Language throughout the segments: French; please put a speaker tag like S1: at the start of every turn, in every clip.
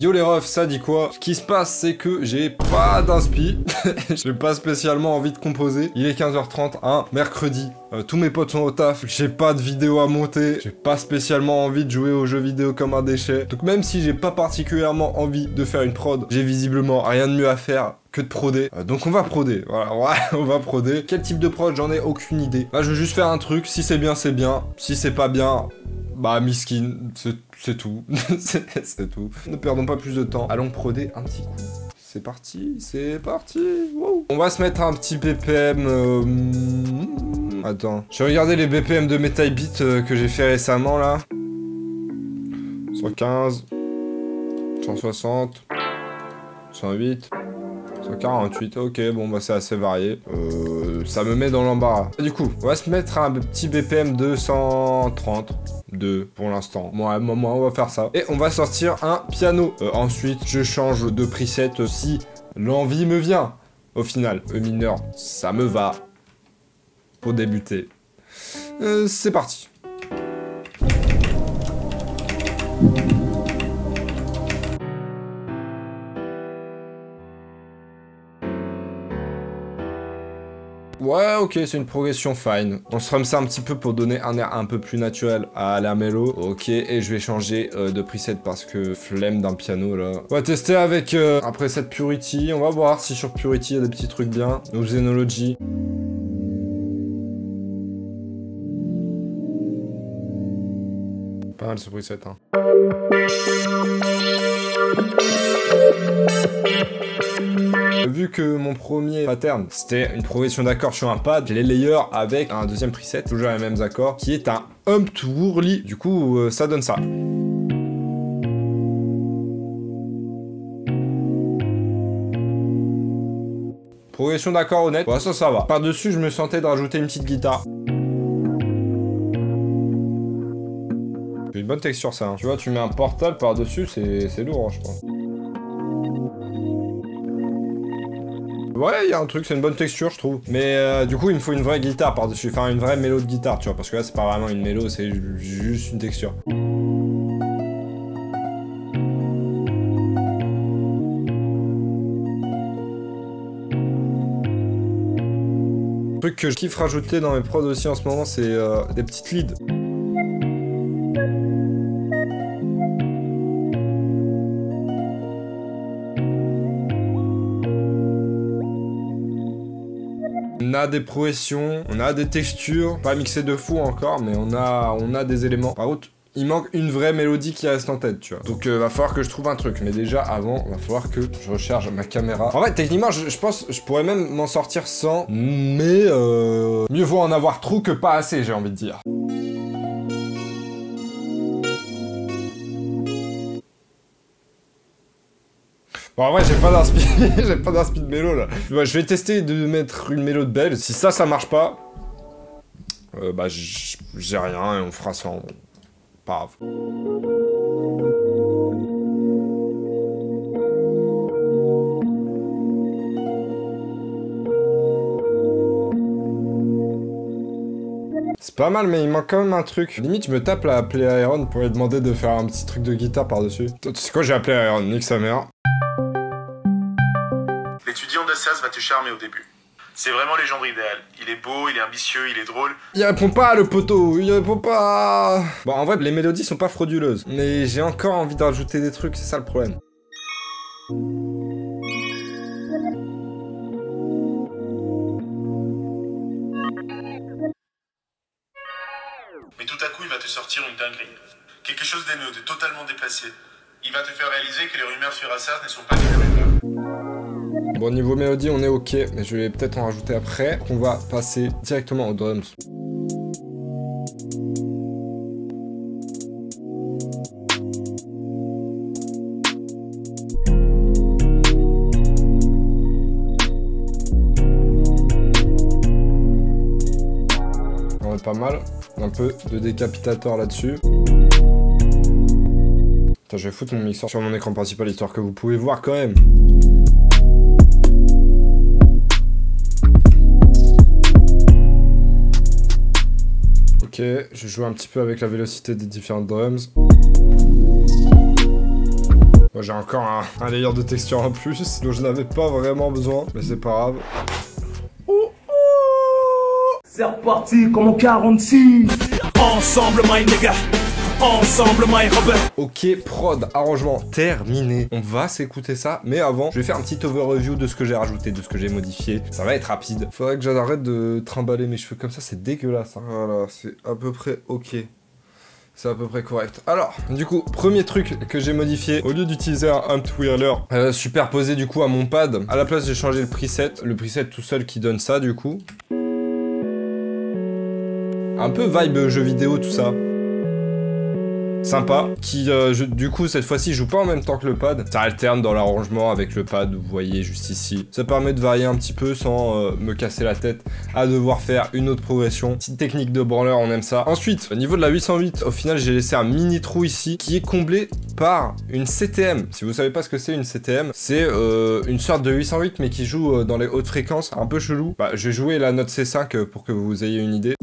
S1: Yo les refs, ça dit quoi? Ce qui se passe, c'est que j'ai pas d'inspi. J'ai pas spécialement envie de composer. Il est 15h30, un mercredi. Tous mes potes sont au taf. J'ai pas de vidéo à monter. J'ai pas spécialement envie de jouer aux jeux vidéo comme un déchet. Donc même si j'ai pas particulièrement envie de faire une prod, j'ai visiblement rien de mieux à faire que de proder. Donc on va proder. Voilà, ouais, on va proder. Quel type de prod? J'en ai aucune idée. Là, je veux juste faire un truc. Si c'est bien, c'est bien. Si c'est pas bien, bah miskin, c'est tout. C'est tout. Ne perdons pas plus de temps. Allons proder un petit coup. C'est parti, c'est parti. Wow. On va se mettre un petit BPM. Attends. Je vais regarder les BPM de MetaBeat que j'ai fait récemment là. 115, 160, 108. 148, ok, bon bah c'est assez varié. Ça me met dans l'embarras. Du coup, on va se mettre un petit BPM de 132 pour l'instant. Moi, on va faire ça. Et on va sortir un piano. Ensuite, je change de preset si l'envie me vient. Au final, E mineur, ça me va. Pour débuter. C'est parti. Ouais, ok, c'est une progression fine. On strum ça un petit peu pour donner un air un peu plus naturel à la mélo. Ok, et je vais changer de preset parce que flemme d'un piano, là. On va tester avec un preset Purity. On va voir si sur Purity, il y a des petits trucs bien. Ou Xenology. Pas mal ce preset, hein. Vu que mon premier pattern, c'était une progression d'accords sur un pad, j'ai les layers avec un deuxième preset, toujours les mêmes accords, qui est un humped whirly. Du coup, ça donne ça. Progression d'accords honnête, ouais, ça va. Par-dessus, je me sentais de rajouter une petite guitare. C'est une bonne texture, ça. Hein. Tu vois, tu mets un portal par-dessus, c'est lourd, hein, je pense. Ouais, il y a un truc, c'est une bonne texture, je trouve. Mais du coup, il me faut une vraie guitare par-dessus. Enfin, une vraie mélo de guitare, tu vois. Parce que là, c'est pas vraiment une mélo, c'est juste une texture. Le truc que je kiffe rajouter dans mes prods aussi en ce moment, c'est des petites leads. On a des progressions, on a des textures, pas mixées de fou encore, mais on a des éléments. Par contre, il manque une vraie mélodie qui reste en tête, tu vois. Donc va falloir que je trouve un truc, mais déjà avant, va falloir que je recharge ma caméra. En fait, techniquement, je pense, je pourrais même m'en sortir sans, mais mieux vaut en avoir trop que pas assez, j'ai envie de dire. Bon, en vrai, j'ai pas d'inspi, j'ai pas d'inspi de mélo, là. Ouais, je vais tester de mettre une mélo de belle. Si ça marche pas, bah, j'ai rien et on fera ça en... Pas grave. C'est pas mal, mais il manque quand même un truc. Limite, je me tape à appeler Iron pour lui demander de faire un petit truc de guitare par-dessus. Tu sais quoi, j'ai appelé Iron, nique sa mère.
S2: L'étudiant d'Assas va te charmer au début. C'est vraiment le genre idéal. Il est beau, il est ambitieux, il est drôle.
S1: Il répond pas, le poteau, il répond pas. Bon, en vrai, les mélodies sont pas frauduleuses. Mais j'ai encore envie de rajouter des trucs, c'est ça le problème.
S2: Mais tout à coup, il va te sortir une dinguerie. Quelque chose d'éneux, de totalement déplacé. Il va te faire réaliser que les rumeurs sur Assas ne sont pas des rumeurs.
S1: Bon, niveau mélodie, on est ok, mais je vais peut-être en rajouter après. On va passer directement aux drums. On est pas mal. Un peu de décapitateur là-dessus. Attends, je vais foutre mon mixeur sur mon écran principal histoire que vous pouvez voir quand même. Ok, je joue un petit peu avec la vélocité des différentes drums. Moi j'ai encore un layer de texture en plus, dont je n'avais pas vraiment besoin, mais c'est pas grave.
S3: C'est reparti comme en 46. Ensemble my nigga, ensemble my Robert.
S1: Ok, prod, arrangement terminé. On va s'écouter ça, mais avant, je vais faire un petit overview de ce que j'ai rajouté, de ce que j'ai modifié. Ça va être rapide. Faudrait que j'arrête de trimballer mes cheveux comme ça, c'est dégueulasse. Hein. Voilà, c'est à peu près ok. C'est à peu près correct. Alors, du coup, premier truc que j'ai modifié, au lieu d'utiliser un twirler superposé du coup à mon pad, à la place j'ai changé le preset tout seul qui donne ça du coup. Un peu vibe jeu vidéo tout ça. Sympa, qui du coup cette fois-ci joue pas en même temps que le pad, ça alterne dans l'arrangement avec le pad, vous voyez juste ici. Ça permet de varier un petit peu sans me casser la tête à devoir faire une autre progression. Petite technique de branleur, on aime ça. Ensuite, au niveau de la 808, au final j'ai laissé un mini trou ici qui est comblé par une CTM. Si vous savez pas ce que c'est une CTM, c'est une sorte de 808 mais qui joue dans les hautes fréquences, un peu chelou. Bah, je vais jouer la note C5 pour que vous ayez une idée.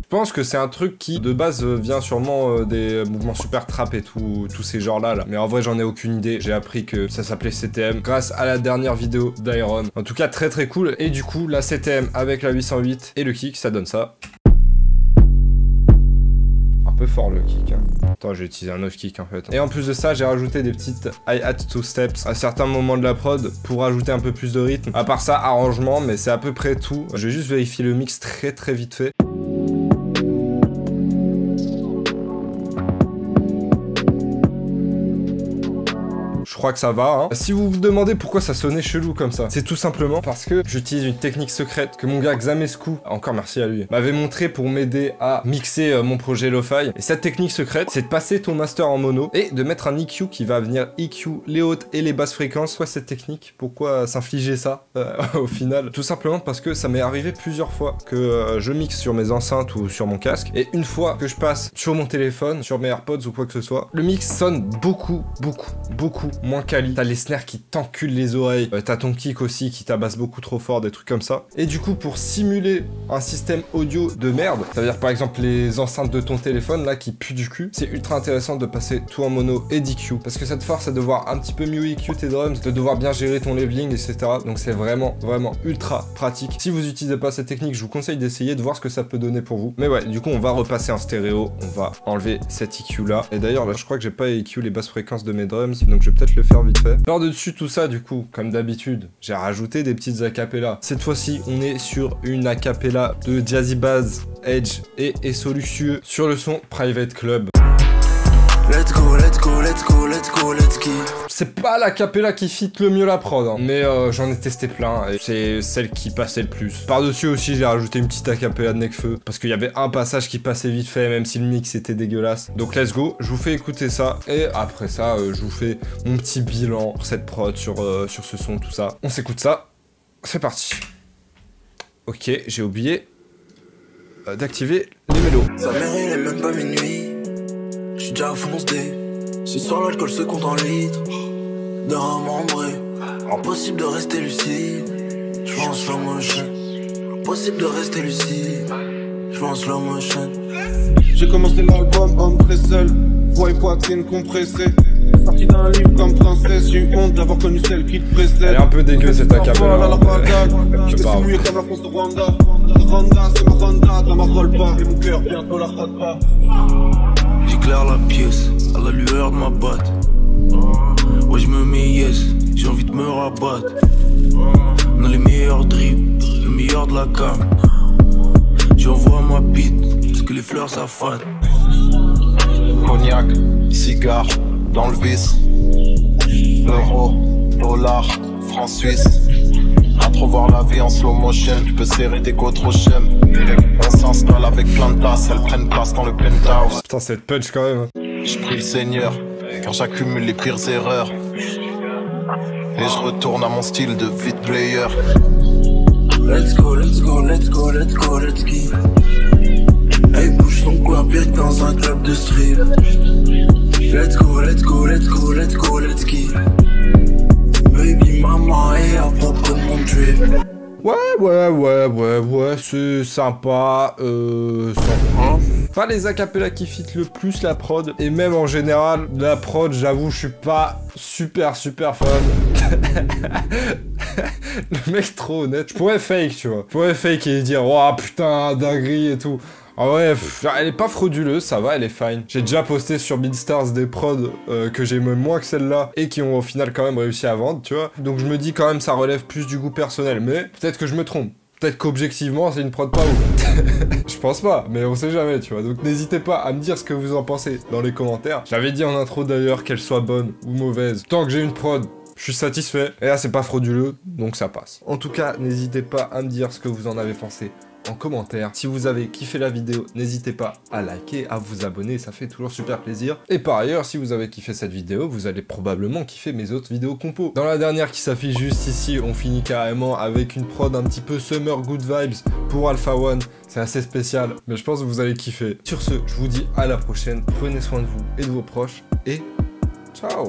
S1: Je pense que c'est un truc qui, de base, vient sûrement des mouvements super trap et tous ces genres-là. Mais en vrai, j'en ai aucune idée. J'ai appris que ça s'appelait CTM grâce à la dernière vidéo d'Iron. En tout cas, très très cool. Et du coup, la CTM avec la 808 et le kick, ça donne ça. Un peu fort le kick. Hein. Attends, j'ai utilisé un off kick en fait. Et en plus de ça, j'ai rajouté des petites hi-hat 2 steps à certains moments de la prod pour rajouter un peu plus de rythme. À part ça, arrangement, mais c'est à peu près tout. Je vais juste vérifier le mix très très vite fait. Je crois que ça va, hein. Si vous vous demandez pourquoi ça sonnait chelou comme ça, c'est tout simplement parce que j'utilise une technique secrète que mon gars Xamescu, encore merci à lui, m'avait montré pour m'aider à mixer mon projet Lo-Fi. Et cette technique secrète, c'est de passer ton master en mono et de mettre un EQ qui va venir EQ les hautes et les basses fréquences. Quoi cette technique? Pourquoi s'infliger ça au final? Tout simplement parce que ça m'est arrivé plusieurs fois que je mixe sur mes enceintes ou sur mon casque et une fois que je passe sur mon téléphone, sur mes AirPods ou quoi que ce soit, le mix sonne beaucoup moins quali. T'as les snares qui t'enculent les oreilles, t'as ton kick aussi qui tabasse beaucoup trop fort, des trucs comme ça. Et du coup, pour simuler un système audio de merde, ça veut dire par exemple les enceintes de ton téléphone là qui puent du cul, c'est ultra intéressant de passer tout en mono et d'EQ parce que ça te force à devoir un petit peu mieux EQ tes drums, de devoir bien gérer ton leveling, etc. Donc c'est vraiment ultra pratique. Si vous utilisez pas cette technique, je vous conseille d'essayer de voir ce que ça peut donner pour vous. Mais ouais, du coup, on va repasser en stéréo, on va enlever cet EQ là. Et d'ailleurs, là, je crois que j'ai pas EQ les basses fréquences de mes drums, donc je vais peut-être le faire vite fait. Par-dessus tout ça, du coup, comme d'habitude, j'ai rajouté des petites acapellas. Cette fois-ci, on est sur une acapella de Jazzy Bass, Edge et Solucieux sur le son Private Club.
S4: Let's go, let's go, let's go, let's go, let's go.
S1: C'est pas l'acapella qui fit le mieux la prod, hein, mais j'en ai testé plein et c'est celle qui passait le plus. Par-dessus aussi, j'ai rajouté une petite acapella de Nekfeu parce qu'il y avait un passage qui passait vite fait, même si le mix était dégueulasse. Donc let's go, je vous fais écouter ça et après ça, je vous fais mon petit bilan sur cette prod, sur ce son, tout ça. On s'écoute ça, c'est parti. Ok, j'ai oublié d'activer les mélos.
S4: Sa mère, il est même pas minuit. J'suis déjà foncé. Ce soir l'alcool se compte en litres. D'un membré. Impossible de rester lucide. J'vois en slow motion. Impossible de rester lucide. J'vois en slow motion.
S5: J'ai commencé l'album homme très seul. Voix et poitrine compressée. Sorti d'un livre comme princesse. J'ai eu honte d'avoir connu celle qui te précède.
S1: Elle est un peu dégueu cette acapella.
S5: Je me suis mouillé comme la France de Rwanda. Rwanda c'est ma Rwanda. Dans ma roll pas. Et mon cœur bientôt la rate pas.
S4: J'éclaire la pièce à la lueur de ma batte. Ouais, je me mets yes, j'ai envie de me rabattre. On a les meilleurs drips, le meilleur de la cam. J'envoie ma bite, parce que les fleurs ça fan.
S5: Cognac, cigare, dans le vis. Euro, dollar, franc suisse. À trop voir la vie en slow motion, tu peux serrer des côtes trop chèmes. On s'installe avec plein de tasses, elles prennent place dans le penthouse.
S1: Putain, cette punch quand même.
S5: Je prie le Seigneur, car j'accumule les pires erreurs. Et je retourne à mon style de vide player.
S4: Let's go, let's go, let's go, let's go, let's go. Hey, bouge ton corps pire que dans un club de street. Let's go, let's go, let's go, let's go, let's go. Baby, maman est à propos de mon drip.
S1: Ouais, Ouais, c'est sympa, sympa. Pas les acapellas qui fit le plus la prod, et même en général, la prod, j'avoue, je suis pas super fan. Le mec trop honnête. Je pourrais fake, tu vois. Je pourrais fake et dire, oh putain, dinguerie et tout. Ah ouais, elle est pas frauduleuse, ça va, elle est fine. J'ai déjà posté sur BeatStars des prods que j'aime moins que celle-là et qui ont au final quand même réussi à vendre, tu vois. Donc je me dis quand même ça relève plus du goût personnel, mais peut-être que je me trompe. Peut-être qu'objectivement c'est une prod pas ouf. Je pense pas, mais on sait jamais, tu vois. Donc n'hésitez pas à me dire ce que vous en pensez dans les commentaires. J'avais dit en intro d'ailleurs qu'elle soit bonne ou mauvaise. Tant que j'ai une prod, je suis satisfait. Et là c'est pas frauduleux, donc ça passe. En tout cas, n'hésitez pas à me dire ce que vous en avez pensé en commentaire. Si vous avez kiffé la vidéo, n'hésitez pas à liker, à vous abonner, ça fait toujours super plaisir. Et par ailleurs, si vous avez kiffé cette vidéo, vous allez probablement kiffer mes autres vidéos compos. Dans la dernière qui s'affiche juste ici, on finit carrément avec une prod un petit peu Summer Good Vibes pour Alpha One. C'est assez spécial, mais je pense que vous allez kiffer. Sur ce, je vous dis à la prochaine, prenez soin de vous et de vos proches, et ciao!